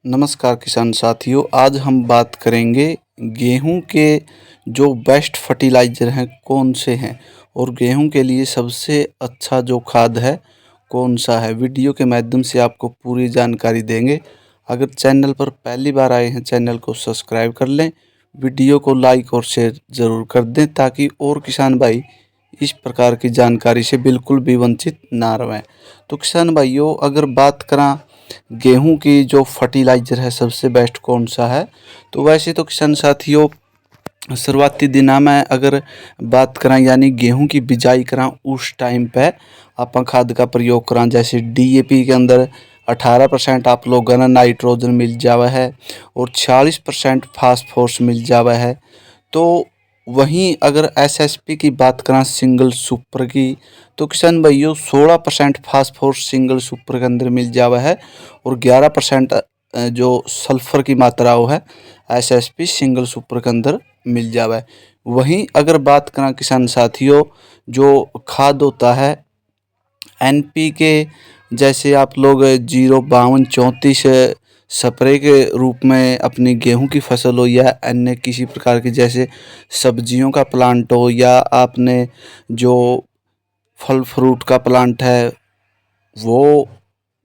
नमस्कार किसान साथियों, आज हम बात करेंगे गेहूं के जो बेस्ट फर्टिलाइज़र हैं कौन से हैं और गेहूं के लिए सबसे अच्छा जो खाद है कौन सा है। वीडियो के माध्यम से आपको पूरी जानकारी देंगे। अगर चैनल पर पहली बार आए हैं, चैनल को सब्सक्राइब कर लें, वीडियो को लाइक और शेयर ज़रूर कर दें ताकि और किसान भाई इस प्रकार की जानकारी से बिल्कुल भी वंचित ना रहें। तो किसान भाइयों, अगर बात करें गेहूं की जो फर्टिलाइज़र है सबसे बेस्ट कौन सा है, तो वैसे तो किसान साथियों शुरुआती दिना में अगर बात करें यानी गेहूं की बिजाई करें उस टाइम पे आप खाद का प्रयोग करें, जैसे डीएपी के अंदर 18% आप लोगों ने नाइट्रोजन मिल जावा है और 46% फास्फोरस मिल जावा है। तो वहीं अगर एसएसपी की बात करें सिंगल सुपर की, तो किसान भाइयों 16% फास्फोरस सिंगल सुपर के अंदर मिल जावा है और 11% जो सल्फर की मात्रा वो है एसएसपी सिंगल सुपर के अंदर मिल जावा है। वहीं अगर बात करें किसान साथियों जो खाद होता है एनपीके, जैसे आप लोग 05234 स्प्रे के रूप में अपनी गेहूं की फसल हो या अन्य किसी प्रकार की जैसे सब्जियों का प्लांट हो या आपने जो फल फ्रूट का प्लांट है वो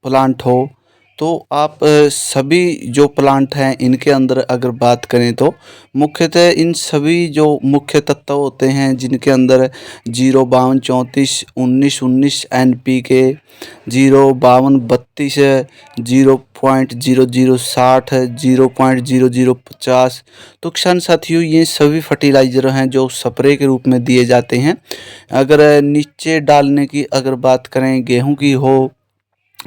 प्लांट हो, तो आप सभी जो प्लांट हैं इनके अंदर अगर बात करें तो मुख्यतः इन सभी जो मुख्य तत्व होते हैं जिनके अंदर 05234 19 19 NPK, 05232 0.0060 0.0050, तो किसान साथियों ये सभी फर्टिलाइज़र हैं जो स्प्रे के रूप में दिए जाते हैं। अगर नीचे डालने की अगर बात करें गेहूं की हो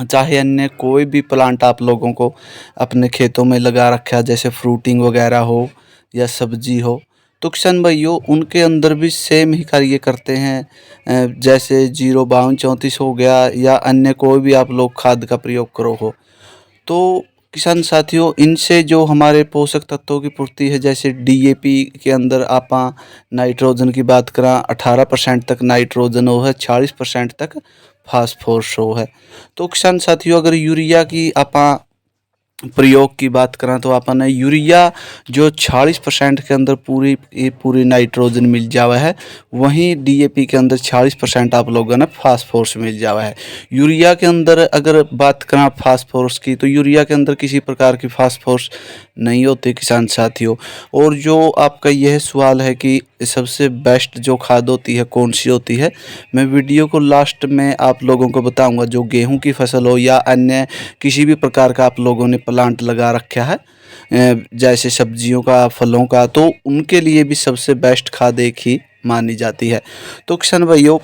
चाहे अन्य कोई भी प्लांट आप लोगों को अपने खेतों में लगा रखा है जैसे फ्रूटिंग वगैरह हो या सब्जी हो, तो किसान भाइयों उनके अंदर भी सेम ही कार्य करते हैं। जैसे 05234 हो गया या अन्य कोई भी आप लोग खाद का प्रयोग करो हो, तो किसान साथियों इनसे जो हमारे पोषक तत्वों की पूर्ति है, जैसे डीएपी के अंदर आप नाइट्रोजन की बात करें 18% तक नाइट्रोजन हो है, 40% तक फास्फोरस हो है। तो किसान साथियों अगर यूरिया की आप प्रयोग की बात करें तो अपन यूरिया जो 40% के अंदर पूरी नाइट्रोजन मिल जावा है, वहीं डीएपी के अंदर 40% आप लोगों ने फास्फोरस मिल जावा है। यूरिया के अंदर अगर बात करें फास्फोरस की, तो यूरिया के अंदर किसी प्रकार की फास्फोरस नहीं होते किसान साथियों। और जो आपका यह सवाल है कि सबसे बेस्ट जो खाद होती है कौन सी होती है, मैं वीडियो को लास्ट में आप लोगों को बताऊंगा। जो गेहूं की फसल हो या अन्य किसी भी प्रकार का आप लोगों ने प्लांट लगा रखा है जैसे सब्जियों का फलों का, तो उनके लिए भी सबसे बेस्ट खाद एक ही मानी जाती है। तो किसान भाइयों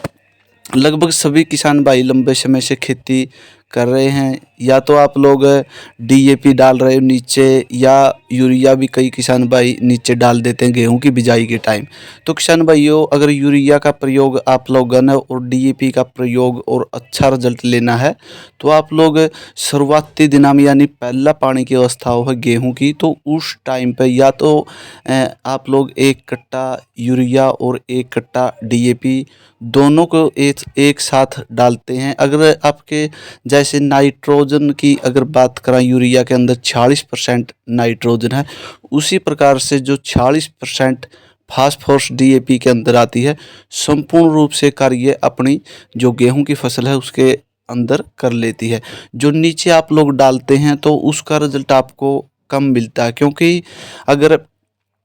लगभग सभी किसान भाई लंबे समय से खेती कर रहे हैं, या तो आप लोग डीएपी डाल रहे हो नीचे या यूरिया भी कई किसान भाई नीचे डाल देते हैं गेहूं की बिजाई के टाइम। तो किसान भाइयों अगर यूरिया का प्रयोग आप लोगों ने और डीएपी का प्रयोग और अच्छा रिजल्ट लेना है, तो आप लोग शुरुआती दिनों में यानी पहला पानी की अवस्था हो है गेहूं की, तो उस टाइम पे या तो आप लोग एक कट्टा यूरिया और एक कट्टा डीएपी दोनों को एक साथ डालते हैं। अगर आपके जैसे नाइट्रोजन की अगर बात करें यूरिया के अंदर 40% नाइट्रोजन है, उसी प्रकार से जो 40% फास्फोरस डीएपी के अंदर आती है, संपूर्ण रूप से कार्य अपनी जो गेहूं की फसल है उसके अंदर कर लेती है। जो नीचे आप लोग डालते हैं तो उसका रिजल्ट आपको कम मिलता है, क्योंकि अगर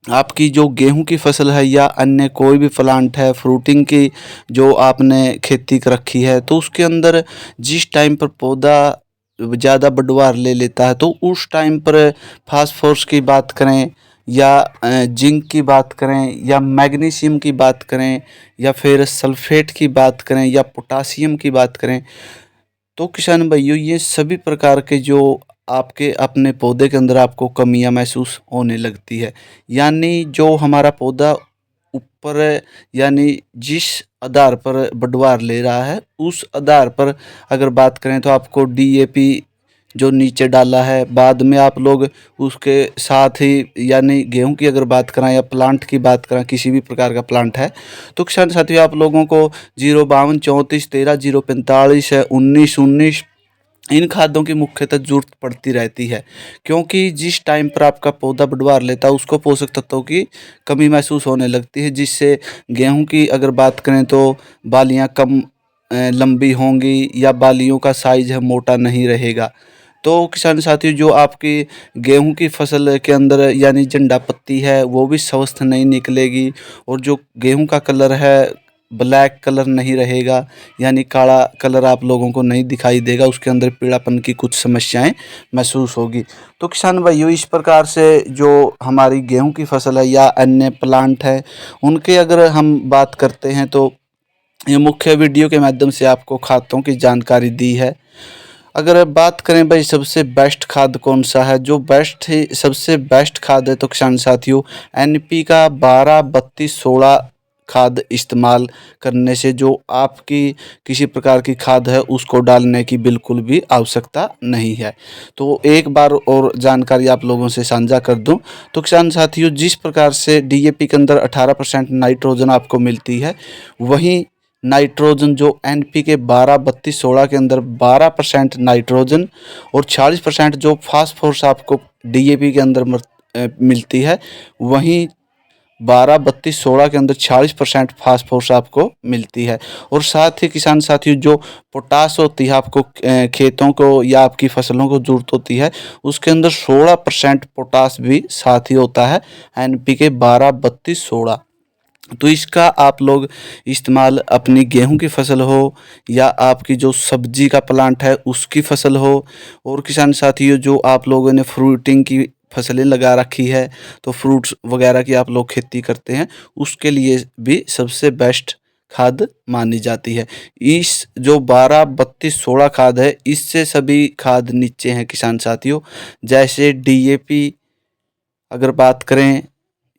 आपकी जो गेहूं की फसल है या अन्य कोई भी प्लांट है फ्रूटिंग की जो आपने खेती कर रखी है, तो उसके अंदर जिस टाइम पर पौधा ज़्यादा बढ़वार ले लेता है, तो उस टाइम पर फास्फोरस की बात करें या जिंक की बात करें या मैग्नीशियम की बात करें या फिर सल्फेट की बात करें या पोटासियम की बात करें, तो किसान भाइयों ये सभी प्रकार के जो आपके अपने पौधे के अंदर आपको कमियां महसूस होने लगती है। यानी जो हमारा पौधा ऊपर यानी जिस आधार पर बढ़वार ले रहा है उस आधार पर अगर बात करें तो आपको डीएपी जो नीचे डाला है बाद में आप लोग उसके साथ ही यानी गेहूं की अगर बात करें या प्लांट की बात करें किसी भी प्रकार का प्लांट है, तो किसान साथियों आप लोगों को 05234 13 045 19 19 इन खादों की मुख्यतः जरूरत पड़ती रहती है, क्योंकि जिस टाइम पर आपका पौधा बढ़वार लेता है उसको पोषक तत्वों की कमी महसूस होने लगती है, जिससे गेहूं की अगर बात करें तो बालियां कम लंबी होंगी या बालियों का साइज है मोटा नहीं रहेगा। तो किसान साथियों, जो आपकी गेहूं की फसल के अंदर यानी झंडा पत्ती है वो भी स्वस्थ नहीं निकलेगी, और जो गेहूं का कलर है ब्लैक कलर नहीं रहेगा, यानी काला कलर आप लोगों को नहीं दिखाई देगा, उसके अंदर पीलापन की कुछ समस्याएं महसूस होगी। तो किसान भाइयों, इस प्रकार से जो हमारी गेहूं की फसल है या अन्य प्लांट है उनके अगर हम बात करते हैं तो ये मुख्य वीडियो के माध्यम से आपको खादों की जानकारी दी है। अगर बात करें भाई सबसे बेस्ट खाद कौन सा है, जो बेस्ट है सबसे बेस्ट खाद है तो किसान साथियों एनपी का 12-32-16 खाद इस्तेमाल करने से जो आपकी किसी प्रकार की खाद है उसको डालने की बिल्कुल भी आवश्यकता नहीं है। तो एक बार और जानकारी आप लोगों से साझा कर दूं तो किसान साथियों, जिस प्रकार से डीएपी के अंदर 18% नाइट्रोजन आपको मिलती है, वहीं नाइट्रोजन जो एनपीके 12-32-16 के अंदर 12% नाइट्रोजन और 40% जो फास्फोरस आपको डीएपी के अंदर मिलती है, वहीं 12-32-16 के अंदर 40% फास्फोरस आपको मिलती है। और साथ ही किसान साथियों, जो पोटास होती है आपको खेतों को या आपकी फसलों को जरूरत होती है, उसके अंदर 16% पोटास भी साथ ही होता है एनपीके 12-32-16। तो इसका आप लोग इस्तेमाल अपनी गेहूं की फसल हो या आपकी जो सब्जी का प्लांट है उसकी फसल हो, और किसान साथियों जो आप लोगों ने फ्रूटिंग की फसलें लगा रखी है तो फ्रूट्स वगैरह की आप लोग खेती करते हैं, उसके लिए भी सबसे बेस्ट खाद मानी जाती है। इस जो 12-32-16 खाद है, इससे सभी खाद नीचे हैं किसान साथियों, जैसे डीएपी अगर बात करें,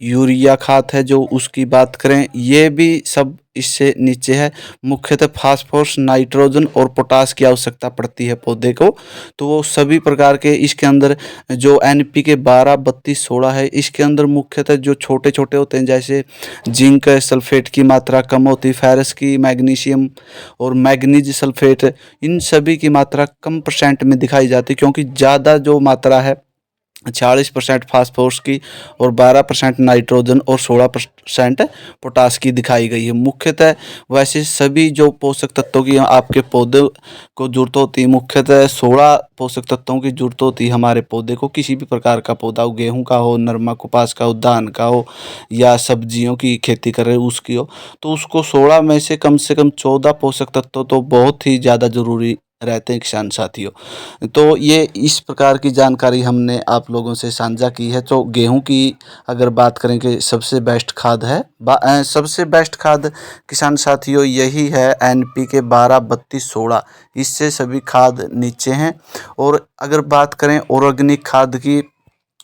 यूरिया खाद है जो उसकी बात करें, ये भी सब इससे नीचे है। मुख्यतः फास्फोरस, नाइट्रोजन और पोटास की आवश्यकता पड़ती है पौधे को, तो वो सभी प्रकार के इसके अंदर जो एनपीके 12-32-16 है, इसके अंदर मुख्यतः जो छोटे छोटे होते हैं जैसे जिंक सल्फेट की मात्रा कम होती है, फेरस की, मैग्नीशियम और मैग्नीज सल्फेट, इन सभी की मात्रा कम परसेंट में दिखाई जाती है, क्योंकि ज़्यादा जो मात्रा है 40% फास्फोरस की और 12% नाइट्रोजन और 16% पोटास की दिखाई गई है। मुख्यतः वैसे सभी जो पोषक तत्वों की आपके पौधे को जरूरत होती है, मुख्यतः 16 पोषक तत्वों की जरूरत होती है हमारे पौधे को, किसी भी प्रकार का पौधा हो, गेहूं का हो, नरमा कपास का हो, धान का हो या सब्जियों की खेती कर रहे हो उसकी हो, तो उसको 16 में से कम 14 पोषक तत्व तो बहुत ही ज़्यादा ज़रूरी रहते हैं किसान साथियों। तो ये इस प्रकार की जानकारी हमने आप लोगों से साझा की है। तो गेहूं की अगर बात करें कि सबसे बेस्ट खाद है, सबसे बेस्ट खाद किसान साथियों यही है एनपीके 12-32-16, इससे सभी खाद नीचे हैं। और अगर बात करें ऑर्गेनिक खाद की,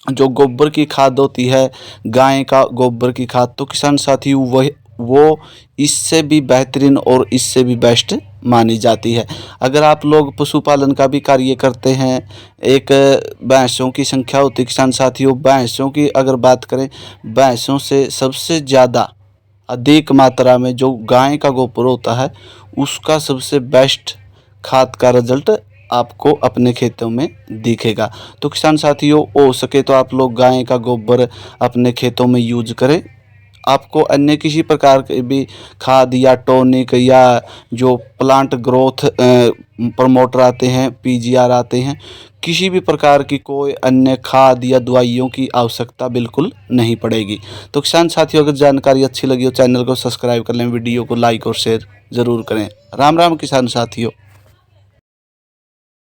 जो गोबर की खाद होती है, गाय का गोबर की खाद, तो किसान साथियों वह वो इससे भी बेहतरीन और इससे भी बेस्ट मानी जाती है। अगर आप लोग पशुपालन का भी कार्य करते हैं, एक भैंसों की संख्या होती है किसान साथियों, भैंसों की अगर बात करें, भैंसों से सबसे ज़्यादा अधिक मात्रा में जो गाय का गोबर होता है उसका सबसे बेस्ट खाद का रिजल्ट आपको अपने खेतों में दिखेगा। तो किसान साथियों, हो सके तो आप लोग गाय का गोबर अपने खेतों में यूज करें। आपको अन्य किसी प्रकार के भी खाद या टॉनिक या जो प्लांट ग्रोथ प्रमोटर आते हैं, पीजीआर आते हैं, किसी भी प्रकार की कोई अन्य खाद या दवाइयों की आवश्यकता बिल्कुल नहीं पड़ेगी। तो किसान साथियों, अगर जानकारी अच्छी लगी हो चैनल को सब्सक्राइब कर लें, वीडियो को लाइक और शेयर ज़रूर करें। राम राम किसान साथियों।